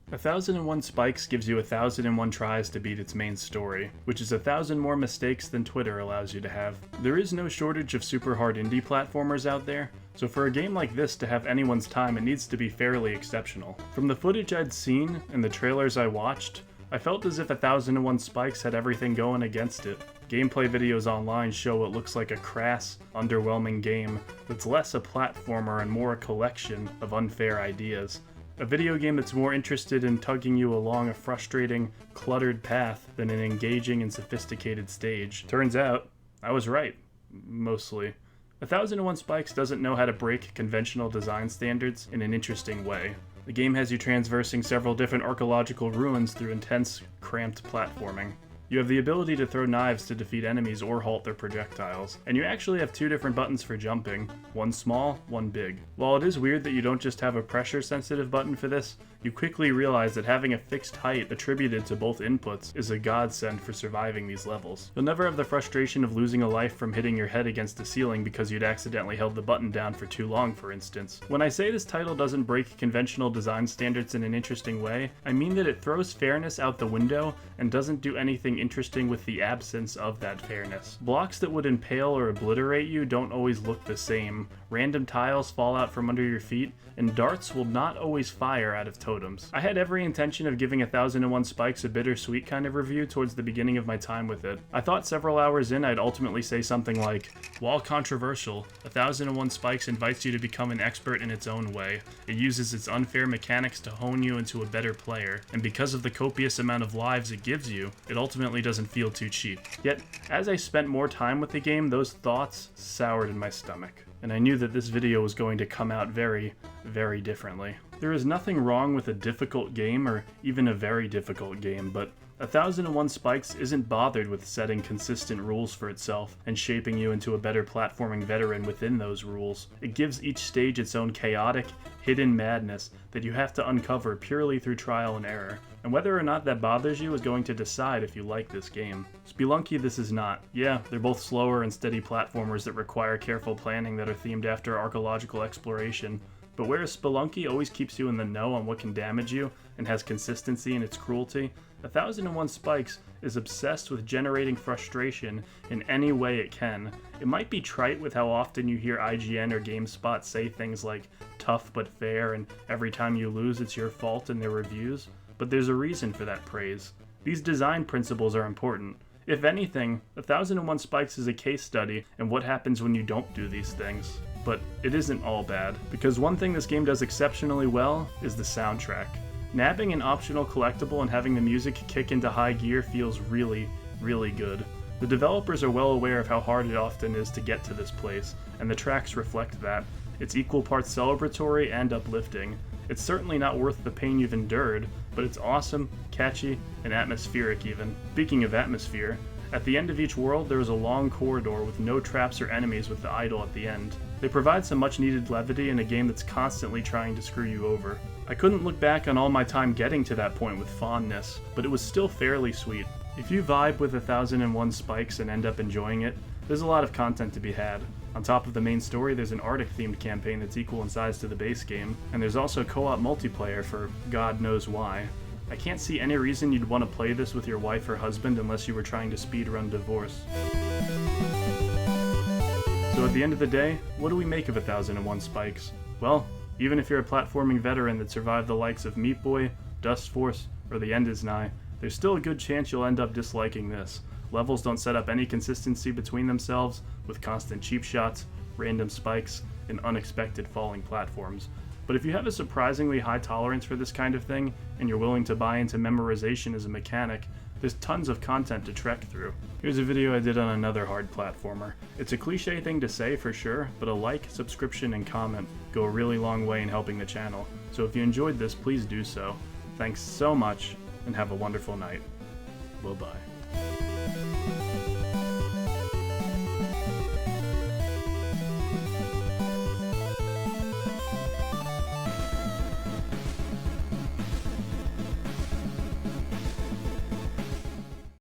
1001 Spikes gives you 1001 tries to beat its main story, which is 1,000 more mistakes than Twitter allows you to have. There is no shortage of super hard indie platformers out there, so for a game like this to have anyone's time, it needs to be fairly exceptional. From the footage I'd seen and the trailers I watched, I felt as if 1001 Spikes had everything going against it. Gameplay videos online show what looks like a crass, underwhelming game that's less a platformer and more a collection of unfair ideas. A video game that's more interested in tugging you along a frustrating, cluttered path than an engaging and sophisticated stage. Turns out, I was right. Mostly. 1001 Spikes doesn't know how to break conventional design standards in an interesting way. The game has you transversing several different archaeological ruins through intense, cramped platforming. You have the ability to throw knives to defeat enemies or halt their projectiles, and you actually have two different buttons for jumping, one small, one big. While it is weird that you don't just have a pressure-sensitive button for this, you quickly realize that having a fixed height attributed to both inputs is a godsend for surviving these levels. You'll never have the frustration of losing a life from hitting your head against the ceiling because you'd accidentally held the button down for too long, for instance. When I say this title doesn't break conventional design standards in an interesting way, I mean that it throws fairness out the window and doesn't do anything interesting with the absence of that fairness. Blocks that would impale or obliterate you don't always look the same, random tiles fall out from under your feet, and darts will not always fire out of totems. I had every intention of giving 1001 Spikes a bittersweet kind of review towards the beginning of my time with it. I thought several hours in I'd ultimately say something like, while controversial, 1001 Spikes invites you to become an expert in its own way. It uses its unfair mechanics to hone you into a better player, and because of the copious amount of lives it gives you, it ultimately doesn't feel too cheap. Yet, as I spent more time with the game, those thoughts soured in my stomach, and I knew that this video was going to come out very, very differently. There is nothing wrong with a difficult game, or even a very difficult game, but 1001 Spikes isn't bothered with setting consistent rules for itself and shaping you into a better platforming veteran within those rules. It gives each stage its own chaotic, hidden madness that you have to uncover purely through trial and error. And whether or not that bothers you is going to decide if you like this game. Spelunky this is not. Yeah, they're both slower and steady platformers that require careful planning that are themed after archaeological exploration. But whereas Spelunky always keeps you in the know on what can damage you and has consistency in its cruelty, 1001 Spikes is obsessed with generating frustration in any way it can. It might be trite with how often you hear IGN or GameSpot say things like tough but fair and every time you lose it's your fault in their reviews, but there's a reason for that praise. These design principles are important. If anything, 1001 Spikes is a case study in what happens when you don't do these things. But it isn't all bad, because one thing this game does exceptionally well is the soundtrack. Nabbing an optional collectible and having the music kick into high gear feels really, really good. The developers are well aware of how hard it often is to get to this place, and the tracks reflect that. It's equal parts celebratory and uplifting. It's certainly not worth the pain you've endured, but it's awesome, catchy, and atmospheric even. Speaking of atmosphere, at the end of each world there is a long corridor with no traps or enemies with the idol at the end. They provide some much needed levity in a game that's constantly trying to screw you over. I couldn't look back on all my time getting to that point with fondness, but it was still fairly sweet. If you vibe with 1001 Spikes and end up enjoying it, there's a lot of content to be had. On top of the main story, there's an Arctic-themed campaign that's equal in size to the base game, and there's also co-op multiplayer for God knows why. I can't see any reason you'd want to play this with your wife or husband unless you were trying to speedrun divorce. So at the end of the day, what do we make of 1001 Spikes? Well, even if you're a platforming veteran that survived the likes of Meat Boy, Dust Force, or The End Is Nigh, there's still a good chance you'll end up disliking this. Levels don't set up any consistency between themselves, with constant cheap shots, random spikes, and unexpected falling platforms. But if you have a surprisingly high tolerance for this kind of thing, and you're willing to buy into memorization as a mechanic, there's tons of content to trek through. Here's a video I did on another hard platformer. It's a cliche thing to say for sure, but a like, subscription, and comment go a really long way in helping the channel. So if you enjoyed this, please do so. Thanks so much, and have a wonderful night. Bye-bye.